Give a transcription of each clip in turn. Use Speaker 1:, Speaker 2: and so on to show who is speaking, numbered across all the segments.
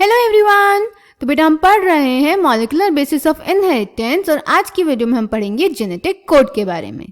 Speaker 1: Hello everyone. तो बेटा हम पढ़ रहे हैं मॉलिक्यूलर बेसिस ऑफ इनहेरिटेंस और आज की वीडियो में हम पढ़ेंगे जेनेटिक कोड के बारे में।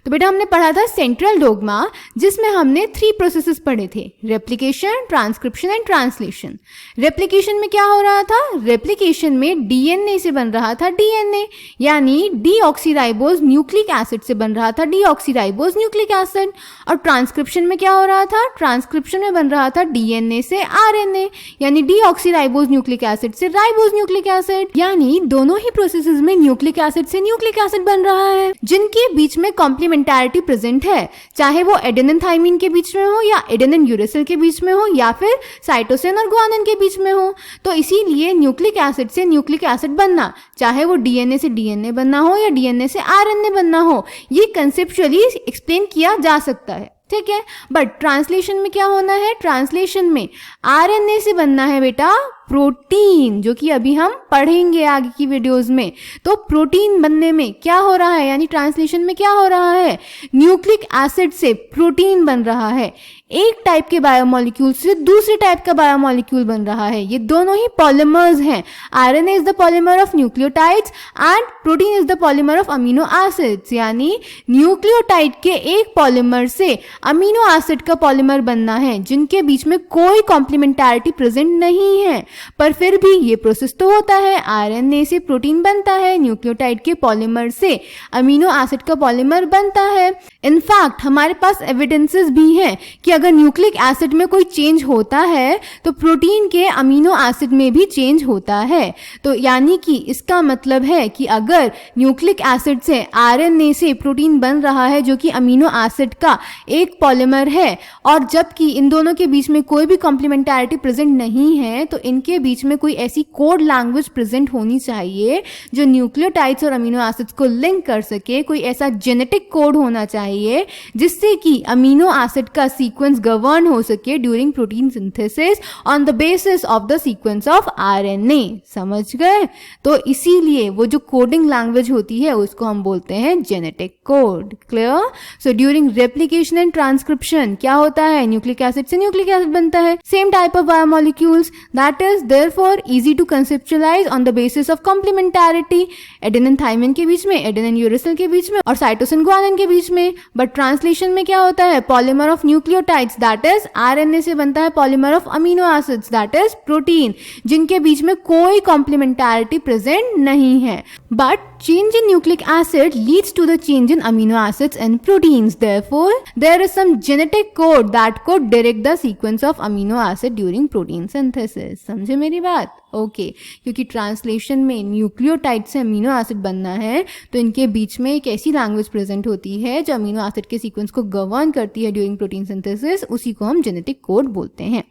Speaker 1: तो बेटा हमने पढ़ा था सेंट्रल डोग्मा, जिसमें हमने 3 प्रोसेसेस पढ़े थे, replication, transcription and translation. Replication में क्या हो रहा था? रेप्लिकेशन में डीएनए से बन रहा था डीएनए, यानी डीऑक्सीराइबोज न्यूक्लिक एसिड से बन रहा था डीऑक्सीराइबोज न्यूक्लिक एसिड। और ट्रांसक्रिप्शन में क्या हो रहा था? ट्रांसक्रिप्शन में बन रहा था डीएनए से आरएनए, यानी डीऑक्सीराइबोज न्यूक्लिक एसिड से राइबोज न्यूक्लिक एसिड। यानी दोनों ही प्रोसेसेस में न्यूक्लिक एसिड से न्यूक्लिक एसिड बन रहा है, जिनके बीच में कॉम्प्लीमेंटारिटी प्रेजेंट है, चाहे वो एडेनिन थाइमिन के बीच में हो या एडेनिन यूरेसिल के बीच में हो या फिर साइटोसिन और ग्वानिन के बीच में हो। तो इसीलिए न्यूक्लिक एसिड से न्यूक्लिक एसिड बनना, चाहे वो डीएनए से डीएनए बनना हो या डीएनए से आरएनए बनना हो, ये कंसेप्चुअली एक्सप्लेन किया जा सकता है, ठीक है। बट ट्रांसलेशन में क्या होना है? ट्रांसलेशन में आरएनए से बनना है बेटा प्रोटीन, जो कि अभी हम पढ़ेंगे आगे की वीडियोस में। तो प्रोटीन बनने में क्या हो रहा है, यानी ट्रांसलेशन में क्या हो रहा है? न्यूक्लिक एसिड से प्रोटीन बन रहा है, एक टाइप के बायोमोलिक्यूल से दूसरे टाइप का बायोमोलिक्यूल बन रहा है। ये दोनों ही पॉलीमर्स हैं। RNA is the polymer of nucleotides and protein is the polymer of amino acids, यानी न्यूक्लियोटाइड के एक पॉलीमर से अमीनो एसिड का पॉलीमर बनना है, जिनके बीच में कोई कॉम्प्लीमेंटारिटी प्रेजेंट नहीं है। पर फिर भी ये प्रोसेस तो होता है, आरएनए से प्रोटीन बनता है, न्यूक्लियोटाइड के पॉलीमर से अमीनो एसिड का पॉलीमर बनता है। इनफैक्ट हमारे पास एविडेंसेस भी हैं कि अगर न्यूक्लिक एसिड में कोई चेंज होता है तो प्रोटीन के अमीनो एसिड में भी चेंज होता है। तो यानी कि इसका मतलब है कि अगर न्यूक्लिक एसिड से आरएनए से प्रोटीन बन रहा है, जो कि अमीनो एसिड का एक पॉलीमर है, और जबकि इन दोनों के बीच में कोई भी कॉम्प्लीमेंटारिटी प्रेजेंट नहीं है, तो इनके बीच में कोई ऐसी कोड लैंग्वेज प्रेजेंट होनी चाहिए जो न्यूक्लियोटाइड्स और अमीनो एसिड्स को लिंक कर सके। कोई ऐसा जेनेटिक कोड होना चाहिए जिससे कि अमीनो एसिड का सीक्वेंस गवर्न हो सके during protein synthesis on the basis of the sequence of RNA. समझ गए? तो इसीलिए वो जो कोडिंग लैंग्वेज होती है उसको हम बोलते हैं genetic code. Clear? So during replication and transcription क्या होता है? न्यूक्लिक एसिड से न्यूक्लिक एसिड बनता है, same type of biomolecules, that is therefore easy to conceptualise on the basis of complementarity. Adenine thymine के बीच में, एडेनिन यूरेसिल के बीच में और साइटोसिन ग्वानिन के बीच में। बट ट्रांसलेशन में क्या होता है? Polymer of nucleotides, that is RNA से बनता है polymer of amino acids, that is protein, जिनके बीच में कोई कॉम्प्लीमेंटारिटी प्रेजेंट नहीं है। But change in nucleic acid leads to the change in amino acids and proteins. Therefore, there is some genetic code that could direct the sequence of amino acid during protein synthesis. समझे मेरी बात? Okay क्योंकि translation में nucleotide से amino acid बनना है, तो इनके बीच में एक ऐसी लैंग्वेज प्रेजेंट होती है जो अमीनो एसिड के सीक्वेंस को गवर्न करती है ड्यूरिंग प्रोटीन सिंथेसिस। उसी को हम जेनेटिक कोड बोलते हैं।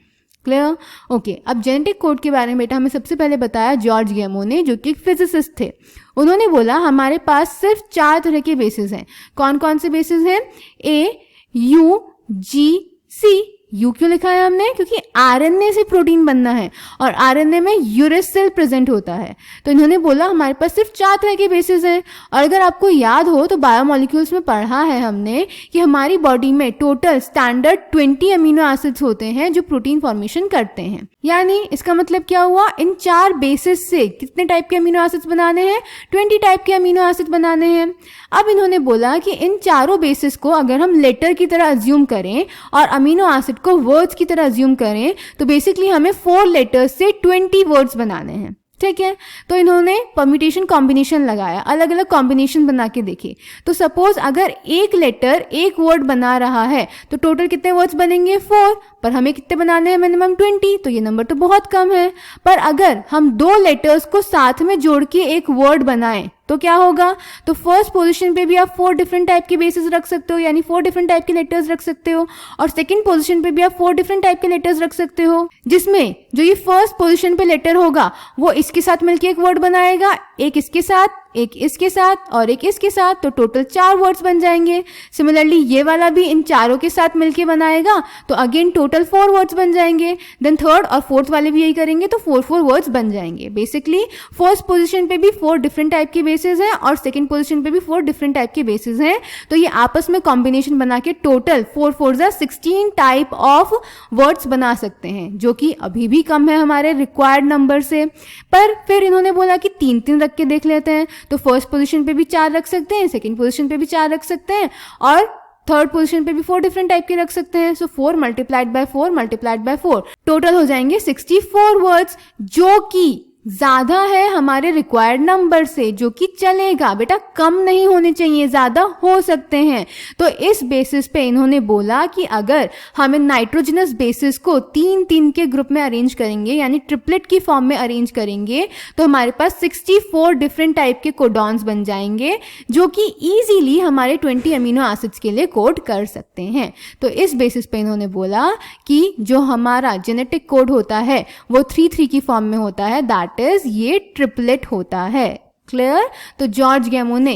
Speaker 1: क्लियर? ओके अब जेनेटिक कोड के बारे में बेटा हमें सबसे पहले बताया जॉर्ज गेमो ने, जो कि एक फिजिसिस्ट थे। उन्होंने बोला हमारे पास सिर्फ 4 तरह के बेसिस हैं। कौन कौन से बेसिस हैं? ए, यू, जी, सी। यू क्यों लिखा है हमने? क्योंकि आरएनए से प्रोटीन बनना है और आरएनए में यूरेसिल प्रेजेंट होता है। तो इन्होंने बोला हमारे पास सिर्फ 4 तरह के बेसिस हैं। और अगर आपको याद हो तो बायोमोलिक्यूल्स में पढ़ा है हमने कि हमारी बॉडी में टोटल स्टैंडर्ड 20 अमीनो एसिड्स होते हैं जो प्रोटीन फॉर्मेशन करते हैं। यानी इसका मतलब क्या हुआ? इन 4 बेसिस से कितने टाइप के अमीनो एसिड्स बनाने हैं? 20 टाइप के अमीनो एसिड बनाने हैं। अब इन्होंने बोला कि इन चारों बेसिस को अगर हम लेटर की तरह अज्यूम करें और अमीनो एसिड को वर्ड्स की तरह अज्यूम करें, तो बेसिकली हमें 4 लेटर्स से 20 वर्ड्स बनाने हैं। ठीक है? तो इन्होंने परम्यूटेशन कॉम्बिनेशन लगाया, अलग अलग कॉम्बिनेशन बना के देखे। तो सपोज अगर एक लेटर एक वर्ड बना रहा है तो टोटल कितने वर्ड्स बनेंगे? 4। पर हमें कितने बनाने हैं? मिनिमम 20। तो ये नंबर तो बहुत कम है। पर अगर हम 2 लेटर्स को साथ में जोड़ के एक वर्ड बनाएं तो क्या होगा? तो फर्स्ट पोजीशन पे भी आप 4 डिफरेंट टाइप के बेसिस रख सकते हो, यानी 4 डिफरेंट टाइप के लेटर्स रख सकते हो। और सेकंड पोजीशन पे भी आप 4 डिफरेंट टाइप के लेटर्स रख सकते हो, जिसमें जो ये फर्स्ट पोजीशन पे लेटर होगा वो इसके साथ मिलके एक वर्ड बनाएगा, एक इसके साथ, एक इसके साथ और एक इसके साथ, तो टोटल 4 वर्ड्स बन जाएंगे। सिमिलरली ये वाला भी इन चारों के साथ मिलके बनाएगा तो अगेन टोटल 4 वर्ड्स बन जाएंगे। देन थर्ड और फोर्थ वाले भी यही करेंगे तो 4 वर्ड्स बन जाएंगे। बेसिकली फर्स्ट पोजीशन पे भी 4 डिफरेंट टाइप के बेसिस हैं और सेकंड पोजीशन पे भी 4 डिफरेंट टाइप के बेसिस हैं, तो ये आपस में कॉम्बिनेशन बना के टोटल 4 4 16 टाइप ऑफ वर्ड्स बना सकते हैं, जो कि अभी भी कम है हमारे रिक्वायर्ड नंबर से। पर फिर इन्होंने बोला कि 3 रख के देख लेते हैं, तो फर्स्ट पोजीशन पे भी 4 रख सकते हैं, सेकंड पोजीशन पे भी 4 रख सकते हैं और थर्ड पोजीशन पे भी 4 डिफरेंट टाइप के रख सकते हैं। सो 4 multiplied by 4 multiplied by 4 total हो जाएंगे 64 वर्ड्स, जो कि ज्यादा है हमारे रिक्वायर्ड नंबर से, जो कि चलेगा बेटा, कम नहीं होने चाहिए, ज्यादा हो सकते हैं। तो इस बेसिस पे इन्होंने बोला कि अगर हम इन नाइट्रोजनस बेसिस को 3 के ग्रुप में अरेंज करेंगे, यानी ट्रिपलेट की फॉर्म में अरेंज करेंगे, तो हमारे पास 64 डिफरेंट टाइप के कोडॉन्स बन जाएंगे, जो कि इजीली हमारे 20 अमीनो एसिड्स के लिए कोड कर सकते हैं। तो इस बेसिस पे इन्होंने बोला कि जो हमारा जेनेटिक कोड होता है वो 3 की फॉर्म में होता है, दैट इज ये ट्रिपलेट होता है। क्लियर? तो जॉर्ज गैमो ने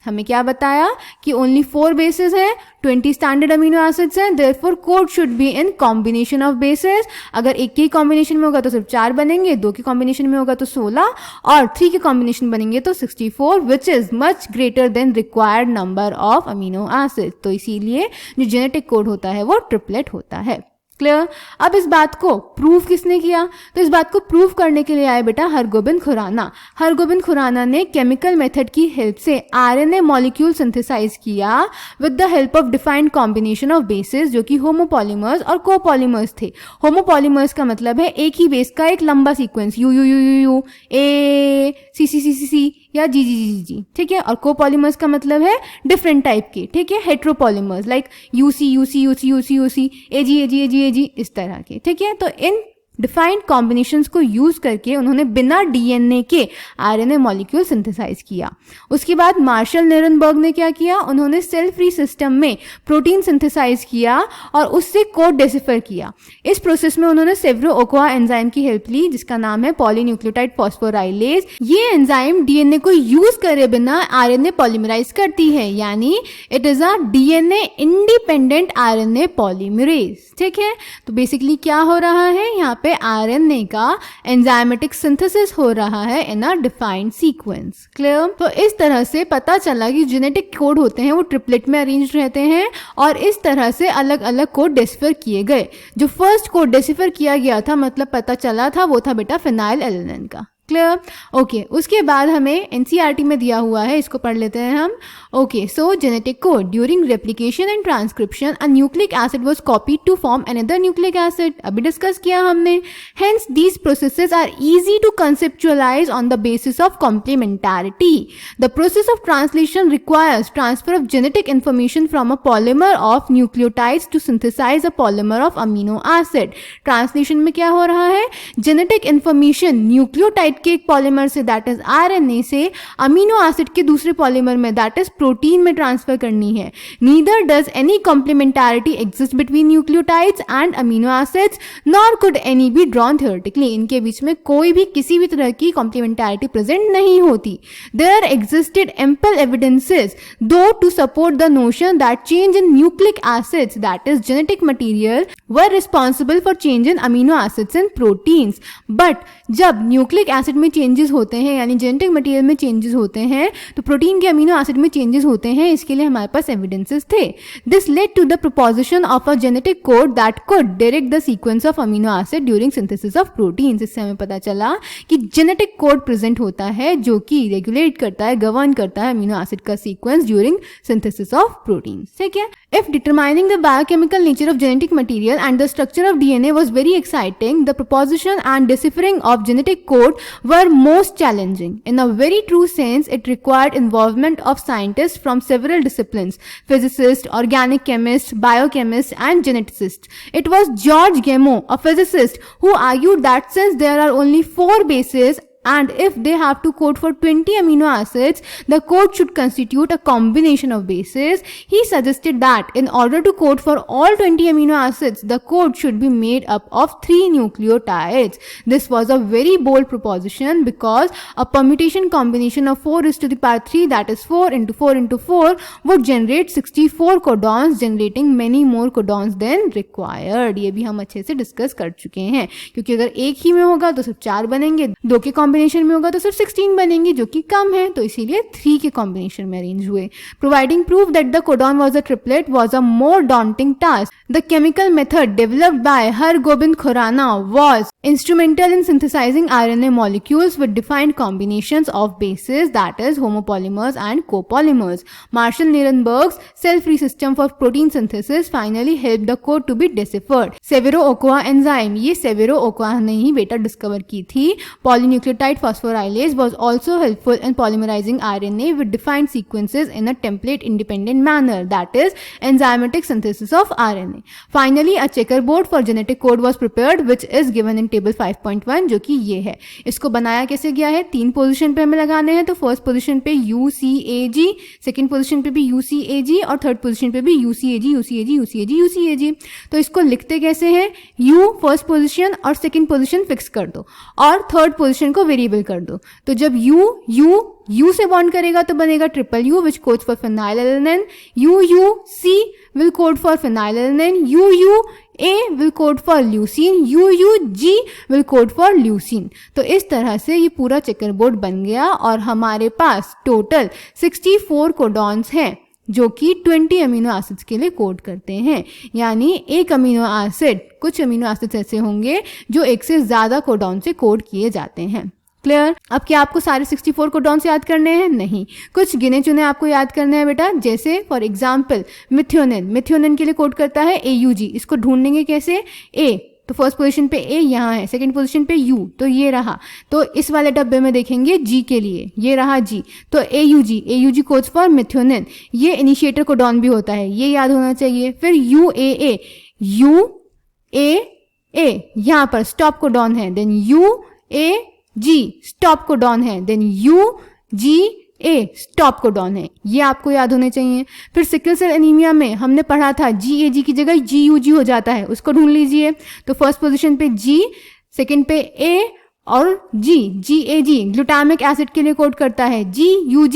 Speaker 1: हमें क्या बताया कि ओनली 4 बेसिस हैं, 20 स्टैंडर्ड अमीनो एसिड्स हैं, therefore code should be in combination of basis. अगर एक के कॉम्बिनेशन में होगा तो सिर्फ 4 बनेंगे, 2 के कॉम्बिनेशन में होगा तो 16 और 3 के कॉम्बिनेशन बनेंगे तो 64, which is much greater than required number of amino acid. तो इसीलिए जो जेनेटिक कोड होता है वो ट्रिपलेट होता है। क्लियर? अब इस बात को प्रूव किसने किया? तो इस बात को प्रूव करने के लिए आए बेटा हरगोबिंद खुराना। हरगोबिंद खुराना ने केमिकल मेथड की हेल्प से आरएनए मॉलिक्यूल सिंथेसाइज किया with the help of defined combination of basis, जो कि होमोपॉलीमर्स और कोपॉलीमर्स थे। होमोपॉलीमर्स का मतलब है एक ही बेस का एक लंबा sequence, U U U U U A C C C C C या जी जी जी जी, ठीक है। और कोपॉलीमर्स का मतलब है डिफरेंट टाइप के, ठीक है, heteropolymers like UC UC UC UC UC AG AG AG AG, इस तरह के, ठीक है। तो इन डिफाइंड कॉम्बिनेशंस को यूज करके उन्होंने बिना डीएनए के आरएनए मॉलिक्यूल सिंथेसाइज किया। उसके बाद मार्शल निरनबर्ग ने क्या किया? उन्होंने सेल फ्री सिस्टम में प्रोटीन सिंथेसाइज किया और उससे कोड डेसिफर किया। इस प्रोसेस में उन्होंने सेव्रो-ओकोआ एंजाइम की हेल्प ली, जिसका नाम है पॉलीन्यूक्लियोटाइड फॉस्फोराइलेज। ये एंजाइम डीएनए को यूज करे बिना आरएनए पॉलीमराइज करती है, यानी it is a DNA independent RNA polymerase, ठीक है। तो बेसिकली क्या हो रहा है यहाँ पे? आरएनए का एंजाइमेटिक सिंथेसिस हो रहा है इन अ डिफाइंड सीक्वेंस। क्लियर? तो इस तरह से पता चला कि जेनेटिक कोड होते हैं वो ट्रिपलेट में अरेंज रहते हैं और इस तरह से अलग अलग कोड डेसिफर किए गए। जो फर्स्ट कोड डेसिफर किया गया था, मतलब पता चला था, वो था बेटा फिनाइल एलेनिन का। क्लियर? ओके, उसके बाद हमें एनसीईआरटी में दिया हुआ है, इसको पढ़ लेते हैं हम। Okay, so genetic code during replication and transcription a nucleic acid was copied to form another nucleic acid. अभी डिस्कस किया हमने। Hence these processes are easy to conceptualise on the basis of complementarity. The process of translation requires transfer of genetic information from a polymer of nucleotides to synthesise a polymer of amino acid. Translation में क्या हो रहा है? Genetic information nucleotide के एक polymer से, that is RNA से, amino acid के दूसरे पॉलीमर में, दैट इज प्रोटीन में ट्रांसफर करनी है। Neither does any complementarity exist between nucleotides and amino acids nor could any be drawn theoretically. इनके बीच में कोई भी किसी भी तरह की कॉम्प्लीमेंटारिटी प्रेजेंट नहीं होती। देयर एग्जिस्टेड एम्पल एविडेंसेस दो to support the notion that change in nucleic acids, that is genetic material, were responsible for change in amino acids and proteins. But जब न्यूक्लिक एसिड में changes होते हैं, यानी genetic material में changes होते हैं, तो प्रोटीन के अमीनो एसिड में चेंजेस होते हैं। इसके लिए हमारे पास एविडेंसेस थे। This led to the proposition of a genetic code that could direct the sequence of amino acid during synthesis of proteins. इससे हमें पता चला कि जेनेटिक कोड प्रेजेंट होता है जो कि रेगुलेट करता है, गवर्न करता है अमीनो एसिड का sequence during synthesis of proteins, ठीक है। If determining the biochemical nature of genetic material and the structure of DNA was very exciting, the proposition and deciphering of genetic code were most challenging. In a very true sense, it required involvement of scientists from several disciplines: physicists, organic chemists, biochemists, and geneticists. It was George Gamow, a physicist, who argued that since there are only 4 bases and if they have to code for 20 amino acids, the code should constitute a combination of bases. He suggested that in order to code for all 20 amino acids, the code should be made up of 3 nucleotides. This was a very bold proposition because a permutation combination of 4 to the power 3, that is 4 into 4 into 4, would generate 64 codons, generating many more codons than required. ये भी हम अच्छे से discuss कर चुके हैं, क्योंकि अगर एक ही में होगा तो सिर्फ 4 बनेंगे, 2 के कॉम्बिनेशन में होगा तो सिर्फ 16 बनेंगे, जो कि कम है, तो इसीलिए 3 के कॉम्बिनेशन में अरेंज हुए. Providing proof that the codon was a triplet was a more daunting task. The chemical method developed by Hargobind Khurana was instrumental in synthesizing RNA molecules with defined combinations of bases, that is homopolymers and copolymers. Marshall Nirenberg's cell-free system for protein synthesis finally helped the code to be deciphered. Severo-Ochoa enzyme, ये Severo-Ochoa ने ही बेटा discover की थी. Polynucleotide phosphorylase was also helpful in polymerizing RNA with defined sequences in a template-independent manner, that is enzymatic synthesis of RNA. Finally, a checkerboard for genetic code was prepared, which is given in table 5.1, जो कि ये है. इसको बनाया कैसे गया है? 3 position पे हमें लगाने हैं. तो फर्स्ट पोजीशन पे UCAG, सेकंड पोजीशन पे भी UCAG और थर्ड पोजीशन पे भी UCAG, UCAG, UCAG, UCAG. तो इसको लिखते कैसे हैं? U फर्स्ट पोजीशन और सेकंड पोजीशन फिक्स कर दो और थर्ड पोजीशन को वेरिएबल कर दो. तो जब U से बॉन्ड करेगा तो बनेगा triple U, which codes for phenylalanine. UUC will code for phenylalanine. UUA will code for leucine. UUG will code for leucine. तो इस तरह से ये पूरा चेकर बोर्ड बन गया और हमारे पास टोटल 64 कोडॉन्स हैं जो कि 20 अमीनो एसिड्स के लिए कोड करते हैं. यानी एक अमीनो एसिड, कुछ अमीनो एसिड्स ऐसे होंगे जो एक से ज़्यादा कोडॉन से कोड किए जाते हैं. क्लियर? अब क्या आपको सारे 64 कोडॉन्स याद करने हैं? नहीं, कुछ गिने चुने आपको याद करने हैं बेटा. जैसे फॉर एग्जाम्पल मिथ्योनिन के लिए कोड करता है AUG. इसको ढूंढेंगे कैसे? A, तो फर्स्ट पोजीशन पे A यहाँ है, सेकंड पोजीशन पे U, तो ये रहा. तो इस वाले डब्बे में देखेंगे G के लिए, ये रहा G, तो AUG कोड्स फॉर मिथ्योनिन. ये इनिशिएटर कोडॉन भी होता है, ये याद होना चाहिए. फिर UAA यहाँ पर स्टॉप कोडॉन है. देन UAG स्टॉप कोडॉन है. देन UGA स्टॉप कोडॉन है. ये आपको याद होने चाहिए. फिर सिकल सेल एनीमिया में हमने पढ़ा था GAG की जगह GUG हो जाता है, उसको ढूंढ लीजिए. तो फर्स्ट पोजीशन पे G, सेकंड पे A और GAG ग्लूटामिक एसिड के लिए कोड करता है. GUG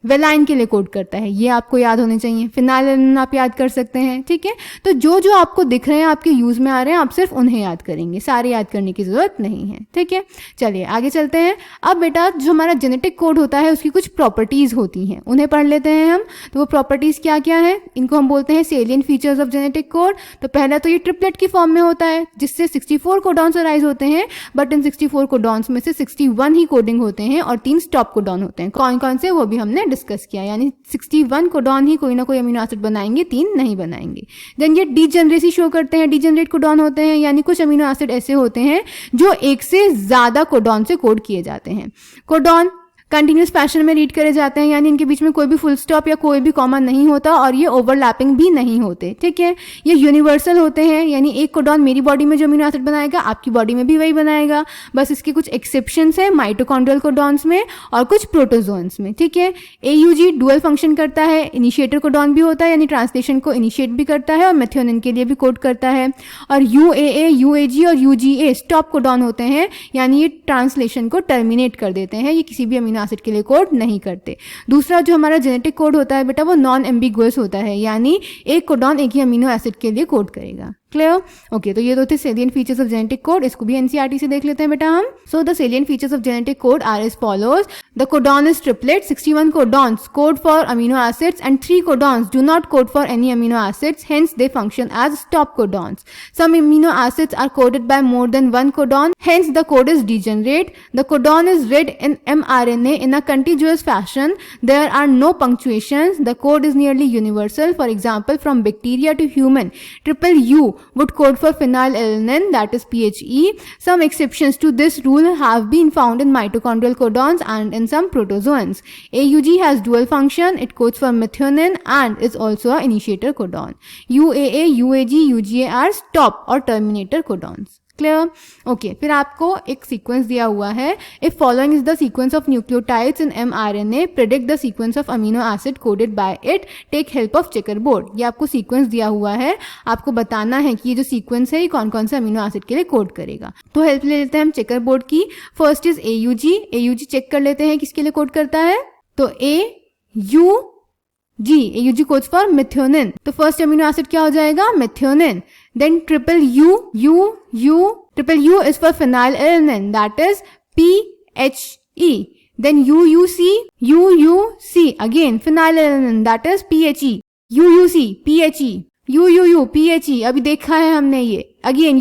Speaker 1: वेलाइन के लिए कोड करता है. ये आपको याद होने चाहिए. फिनाइलिन आप याद कर सकते हैं. ठीक है, तो जो जो आपको दिख रहे हैं, आपके यूज में आ रहे हैं, आप सिर्फ उन्हें याद करेंगे, सारे याद करने की जरूरत नहीं है. ठीक है, चलिए आगे चलते हैं. अब बेटा जो हमारा जेनेटिक कोड होता है उसकी कुछ प्रॉपर्टीज होती हैं, उन्हें पढ़ लेते हैं हम. तो वो प्रॉपर्टीज क्या क्या है? इनको हम बोलते हैं salient features of genetic code. तो पहला तो ये ट्रिपलेट की फॉर्म में होता है जिससे 64 कोडॉन्स अराइज होते हैं, बट इन 64 कोडॉन्स में से 61 ही कोडिंग होते हैं और 3 स्टॉप कोडॉन होते हैं. कौन कौन से वो भी हमने डिस्कस किया. यानी 61 कोडॉन ही कोई ना कोई अमीनो एसिड बनाएंगे, 3 नहीं बनाएंगे. देन ये डीजेनरेसी शो करते हैं. डीजेनरेट कोडॉन होते हैं, यानी कुछ अमीनो एसिड ऐसे होते हैं जो एक से ज्यादा कोडॉन से कोड किए जाते हैं. कोडॉन कंटिन्यूस फैशन में रीड करे जाते हैं, यानी इनके बीच में कोई भी फुल स्टॉप या कोई भी कॉमा नहीं होता और ये ओवरलैपिंग भी नहीं होते. ठीक है, ये यूनिवर्सल होते हैं, यानी एक कोडॉन मेरी बॉडी में जो अमीनो एसिड बनाएगा आपकी बॉडी में भी वही बनाएगा. बस इसके कुछ एक्सेप्शंस है माइटोकॉन्ड्रियल कोडॉन्स में और कुछ प्रोटोजोन्स में. ठीक है, AUG डुअल फंक्शन करता है. इनिशिएटर कोडॉन भी होता है, यानी ट्रांसलेशन को इनिशिएट भी करता है और मेथियोनिन के लिए भी कोड करता है. और UAA, UAG और UGA स्टॉप कोडॉन होते हैं, यानी ये ट्रांसलेशन को टर्मिनेट कर देते हैं, ये किसी भी अमीनो एसिड के लिए कोड नहीं करते. दूसरा जो हमारा जेनेटिक कोड होता है बेटा वो नॉन एम्बिगुअस होता है, यानी एक कोडॉन एक ही अमीनो एसिड के लिए कोड करेगा. क्लियर? ओके, तो ये दो थे salient features of genetic code. इसको भी एनसीईआरटी से देख लेते हैं बेटा हम. So the salient features of genetic code are as follows. The codon is triplet. 61 codons code for amino acids and 3 codons do not code for any amino acids, hence they function as stop codons. Some amino acids are coded by more than 1 codon, hence the code is degenerate. The codon is read in mRNA in a contiguous fashion. There are no punctuations. The code is nearly universal. For example, from bacteria to human, triple U would code for phenylalanine, that is PHE. Some exceptions to this rule have been found in mitochondrial codons and in some protozoans. AUG has dual function. It codes for methionine and is also an initiator codon. UAA, UAG, UGA are stop or terminator codons. Clear? Okay, फिर आपको एक sequence दिया हुआ है, if following is the sequence of nucleotides in mRNA, predict the sequence of amino acid coded by it, take help of checker board. ये आपको sequence दिया हुआ है, आपको बताना है कि ये जो सीक्वेंस है ये कौन कौन से अमीनो एसिड के लिए कोड करेगा। तो हेल्प ले लेते हैं हम चेकर बोर्ड की। फर्स्ट इज AUG चेक कर लेते हैं किसके लिए कोड करता है, तो AUG कोड्स फॉर मेथियोनिन, तो फर्स्ट अमीनो एसिड क्या हो जाएगा, methionine. Then triple U is for phenylalanine, that is PHE. Then UUC again phenylalanine, that is PHE. UUC PHE, अभी देखा है हमने ये, again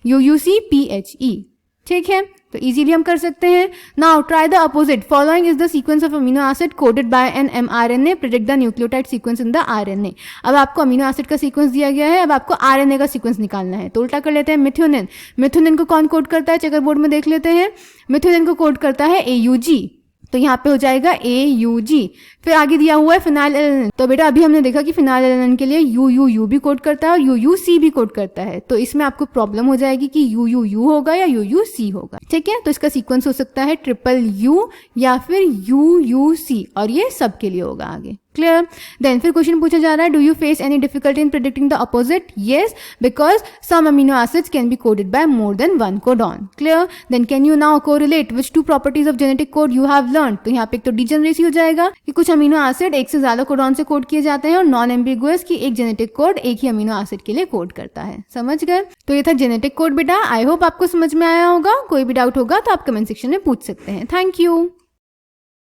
Speaker 1: UUC PHE, ठीक है, तो इजीली हम कर सकते हैं। Now try the opposite, following is the sequence of amino acid coded by an mRNA, predict the nucleotide sequence in the RNA। अब आपको अमीनो एसिड का सीक्वेंस दिया गया है, अब आपको RNA का सीक्वेंस निकालना है, तो उल्टा कर लेते हैं। मिथ्योनिन को कौन कोड करता है, चेकर बोर्ड में देख लेते हैं। मिथ्योनिन को कोड करता है AUG, तो यहाँ पे हो जाएगा AUG। फिर आगे दिया हुआ है फिनाइलएलेनिन, तो बेटा अभी हमने देखा कि फिनाइलएलेनिन के लिए UUU भी कोड करता है और UUC भी कोड करता है, तो इसमें आपको प्रॉब्लम हो जाएगी कि UUU होगा या UUC होगा, ठीक है। तो इसका सीक्वेंस हो सकता है ट्रिपल U या फिर UUC, और ये सब के लिए होगा आगे, क्लियर। देन फिर क्वेश्चन पूछा जा रहा है, do you face any difficulty in predicting the opposite? Yes, because some amino acids can be coded by more than one codon, clear. Then can you now correlate which two properties of genetic code you have learn, तो यहाँ पे एक तो degeneracy हो जाएगा कि कुछ amino acid एक से ज्यादा कोडॉन से कोड किए जाते हैं, और नॉन एम्बिगुअस की एक जेनेटिक कोड एक ही अमीनो एसिड के लिए कोड करता है, समझ गए। तो ये था जेनेटिक कोड बेटा, आई होप आपको समझ में आया होगा। कोई भी डाउट होगा तो आप कमेंट सेक्शन में पूछ सकते हैं। Thank you.